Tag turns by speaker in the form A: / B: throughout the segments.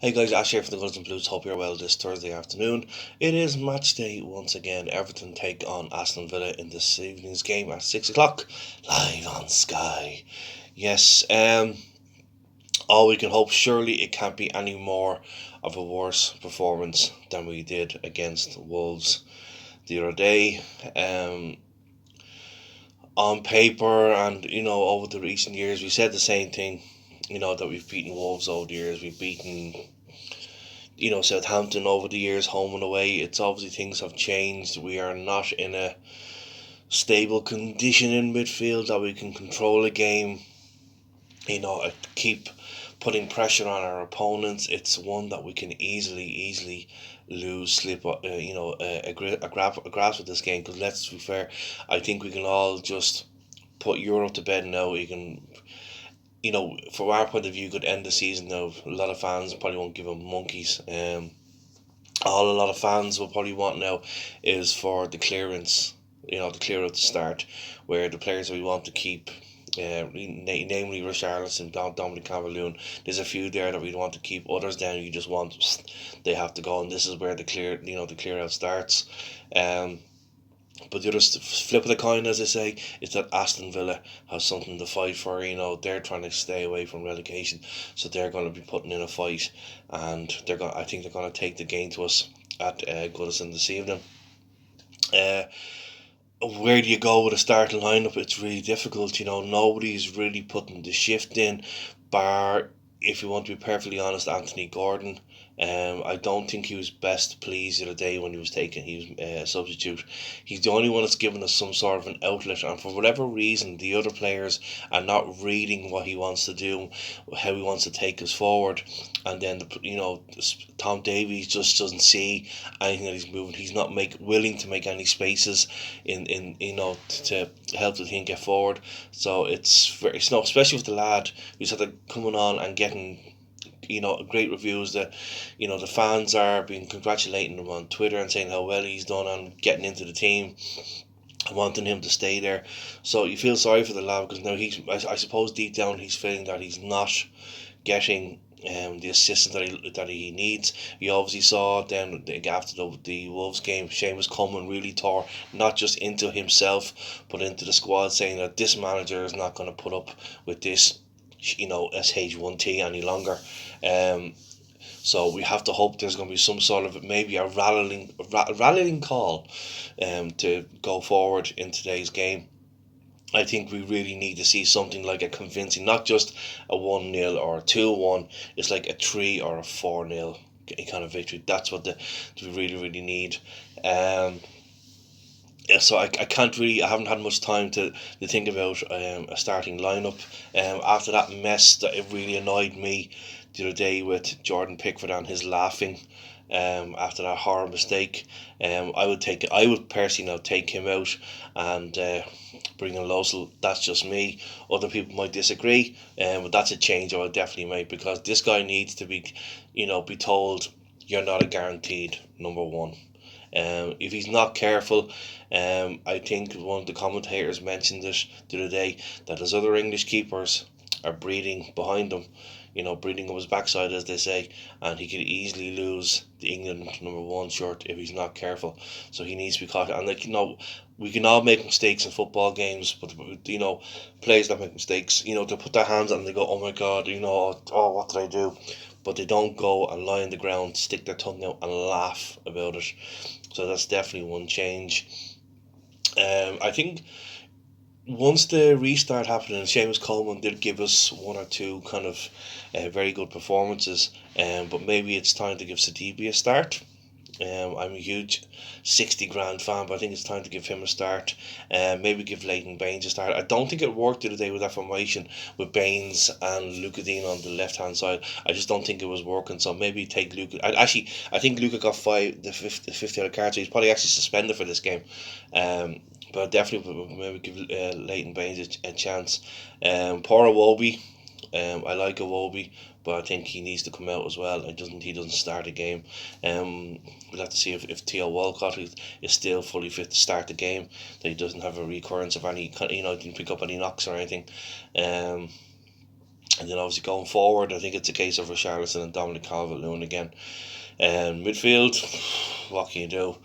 A: Hey guys, Ash here from the Guns and Blues. Hope you're well this Thursday afternoon. It is match day once again. Everton take on Aston Villa in this evening's game at 6 o'clock, live on Sky. Yes, all we can hope, surely it can't be any more of a worse performance than we did against Wolves the other day. Um, on paper and, over the recent years, we said the same thing, that we've beaten Wolves over the years. We've beaten Southampton over the years, home and away. It's obviously things have changed. We are not in a stable condition in midfield that we can control a game. Keep putting pressure on our opponents. It's one that we can easily lose, slip, a grasp of this game. Because let's be fair, I think we can all just put Europe to bed now. We can, from our point of view, could end the season now. A lot of fans probably won't give them monkeys. All a lot of fans will probably want now is for the clearance, to clear out the start, where the players that we want to keep, namely Richarlison, Dominic Calvert-Lewin, there's a few there that we want to keep. Others then you just want, they have to go, and this is where the clear out starts. But the other flip of the coin, as I say, is that Aston Villa has something to fight for. They're trying to stay away from relegation, so they're going to be putting in a fight, and I think they're going to take the game to us at Goodison this evening. Uh, where do you go with a starting lineup? It's really difficult. Nobody's really putting the shift in, bar, if you want to be perfectly honest, Anthony Gordon. I don't think he was best pleased the other day when he was taken. He was a substitute. He's the only one that's given us some sort of an outlet, and for whatever reason, the other players are not reading what he wants to do, how he wants to take us forward, and then Tom Davies just doesn't see anything that he's moving. He's not willing to make any spaces to help the team get forward. So it's no, especially with the lad who's had to coming on and getting great reviews. That the fans are being congratulating him on Twitter and saying how well he's done on getting into the team, wanting him to stay there. So you feel sorry for the lad, because now I suppose deep down he's feeling that he's not getting the assistance that he needs. You obviously saw then after the Wolves game, Seamus Coleman really tore not just into himself but into the squad, saying that this manager is not going to put up with this SH1T any longer. So we have to hope there's going to be some sort of maybe a rallying call to go forward in today's game. I think we really need to see something like a convincing, not just a 1-0 or a 2-1. It's like a 3 or a 4-0 kind of victory. That's what we really need. Yeah, so I can't really, I haven't had much time to think about a starting lineup. After that mess that it really annoyed me the other day with Jordan Pickford and his laughing after that horror mistake, I would personally now take him out and bring in Losel. That's just me. Other people might disagree, but that's a change I would definitely make, because this guy needs to be told, you're not a guaranteed number one. If he's not careful, I think one of the commentators mentioned it the other day, that his other English keepers are breathing behind him, breathing up his backside, as they say, and he could easily lose the England number one shirt if he's not careful. So he needs to be caught. And we can all make mistakes in football games, but players that make mistakes, they put their hands on and they go, oh my god, oh, what did I do? But they don't go and lie on the ground, stick their tongue out and laugh about it. So that's definitely one change. I think once the restart happened, and Seamus Coleman did give us one or two kind of very good performances, but maybe it's time to give Sidibe a start. I'm a huge 60 grand fan, but I think it's time to give him a start. Maybe give Leighton Baines a start. I don't think it worked the other day with that formation with Baines and Luca Dean on the left hand side. I just don't think it was working. So maybe take Luca. I think Luca got the fifth yellow card, so he's probably actually suspended for this game. But definitely maybe give Leighton Baines a chance. Poor Iwobi. I like Iwobi, but I think he needs to come out as well. He doesn't start a game. We'll have to see if Theo Walcott is still fully fit to start the game. That he doesn't have a recurrence of any, didn't pick up any knocks or anything. And then obviously going forward, I think it's a case of Richarlison and Dominic Calvert-Lewin again. Midfield, what can you do?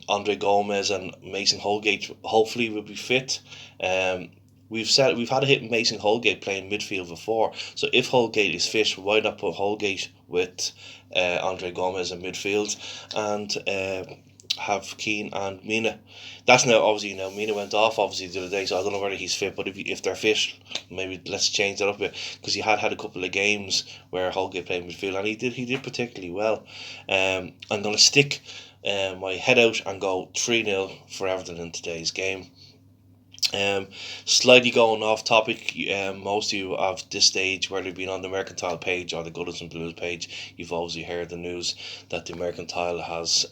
A: Andre Gomez and Mason Holgate hopefully will be fit. Um, we've had a hit Mason Holgate playing midfield before. So if Holgate is fit, why not put Holgate with Andre Gomez in midfield and have Keane and Mina? That's now obviously Mina went off obviously the other day, so I don't know whether he's fit. But if they're fit, maybe let's change that up a bit because he had a couple of games where Holgate played midfield and he did particularly well. I'm gonna stick my head out and go 3-0 for Everton in today's game. Um, Slightly going off topic, most of you of this stage, whether you've been on the Mercantile page or the Goodison Blues page, you've obviously heard the news that the Mercantile has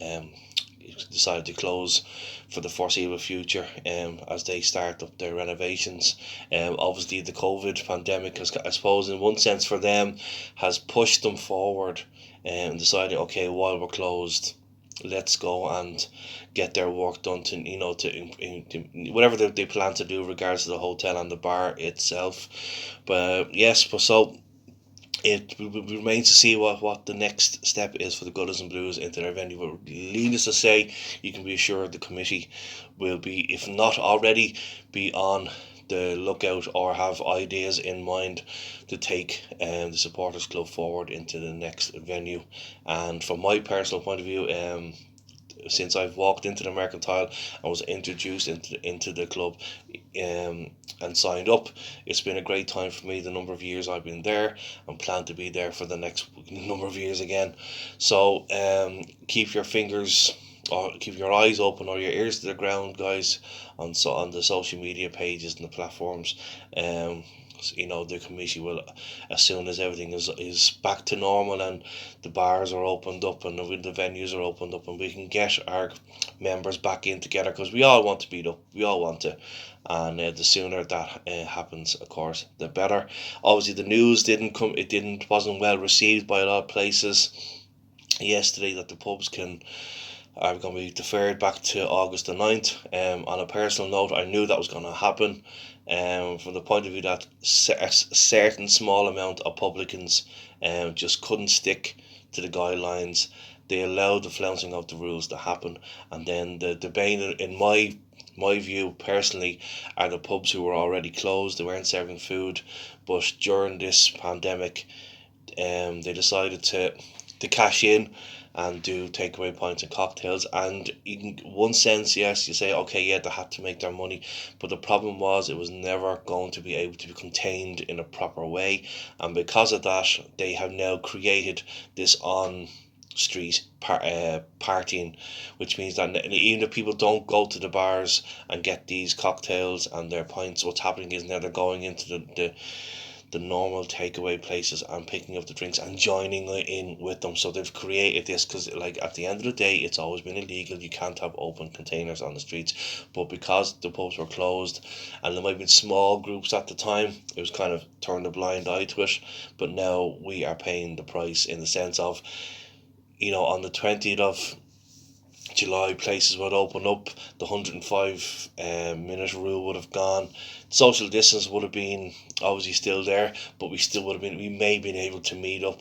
A: decided to close for the foreseeable future as they start up their renovations. Obviously, the COVID pandemic has, I suppose, in one sense for them, has pushed them forward and decided, okay, while we're closed, let's go and get their work done to whatever they plan to do regards to the hotel and the bar itself. But yes, but so it remains to see what the next step is for the Goodison Blues into their venue. But needless to say, you can be assured the committee will be, if not already, be on the lookout or have ideas in mind to take the supporters club forward into the next venue. And from my personal point of view, since I've walked into the Mercantile and was introduced into the club and signed up, it's been a great time for me the number of years I've been there and plan to be there for the next number of years again. So keep your fingers or keep your eyes open or your ears to the ground, guys, on the social media pages and the platforms. The committee will, as soon as everything is back to normal and the bars are opened up and the venues are opened up and we can get our members back in together, because we all want to beat up, we all want to, and the sooner that happens, of course, the better. Obviously, the news wasn't well received by a lot of places yesterday that the pubs are going to be deferred back to August the 9th. On a personal note, I knew that was going to happen. From the point of view that a certain small amount of publicans just couldn't stick to the guidelines. They allowed the flouncing of the rules to happen, and then the bane, in my view personally, are the pubs who were already closed. They weren't serving food, but during this pandemic, they decided to cash in and do takeaway pints and cocktails. And in one sense, yes, you say, okay, yeah, they had to make their money, but the problem was it was never going to be able to be contained in a proper way, and because of that, they have now created this on street partying, which means that even if people don't go to the bars and get these cocktails and their pints, what's happening is now they're going into the normal takeaway places and picking up the drinks and joining in with them. So they've created this because, like, at the end of the day, it's always been illegal. You can't have open containers on the streets. But because the pubs were closed and there might have been small groups at the time, it was kind of turned a blind eye to it. But now we are paying the price in the sense of, on the 20th of July, places would open up, the 105 minute rule would have gone, social distance would have been obviously still there, but we may have been able to meet up.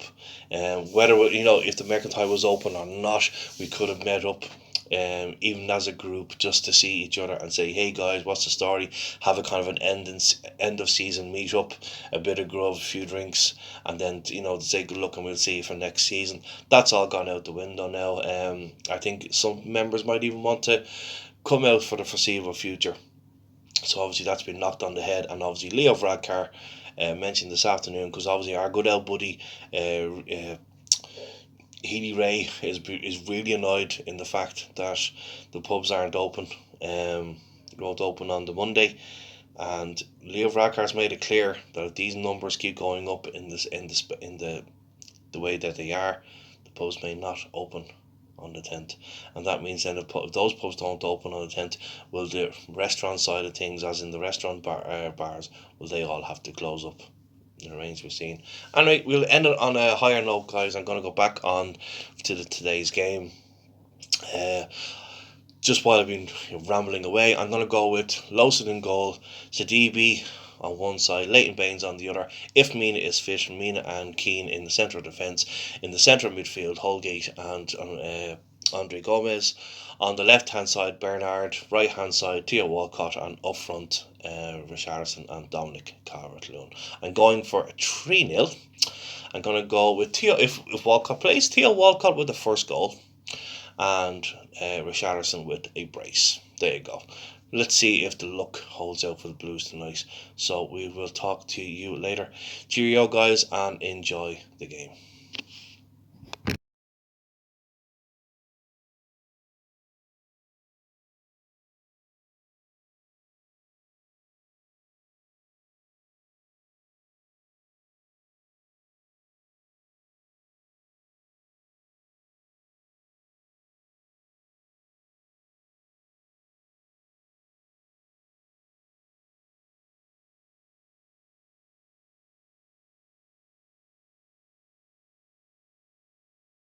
A: Whether, if the Mercantile was open or not, we could have met up, even as a group, just to see each other and say, hey guys, what's the story? Have a kind of an end of season meet up, a bit of grub, a few drinks, and then to say good luck and we'll see you for next season. That's all gone out the window now. I think some members might even want to come out for the foreseeable future. So obviously that's been knocked on the head, and obviously Leo Varadkar mentioned this afternoon, because obviously our good old buddy Healy Ray is really annoyed in the fact that the pubs aren't open. Won't open on the Monday, and Leo Varadkar's made it clear that if these numbers keep going up in the way that they are, the pubs may not open on the 10th, and that means then if those pubs don't open on the 10th, will the restaurant side of things, as in the restaurant bars, will they all have to close up? It remains to be seen. Anyway, we'll end it on a higher note, guys. I'm going to go back on to today's game. Just while I've been rambling away, I'm going to go with Lowson in goal, Sidibe, on one side, Leighton Baines on the other. If Mina is fit, Mina and Keane in the centre of defence. In the centre of midfield, Holgate and Andre Gomez. On the left hand side, Bernard. Right hand side, Theo Walcott. And up front, Richarlison and Dominic Calvert-Lewin. I'm going for a 3-0. I'm going to go with Theo. If Walcott plays, Theo Walcott with the first goal. And Richarlison with a brace. There you go. Let's see if the luck holds out for the Blues tonight. So we will talk to you later. Cheerio, guys, and enjoy the game.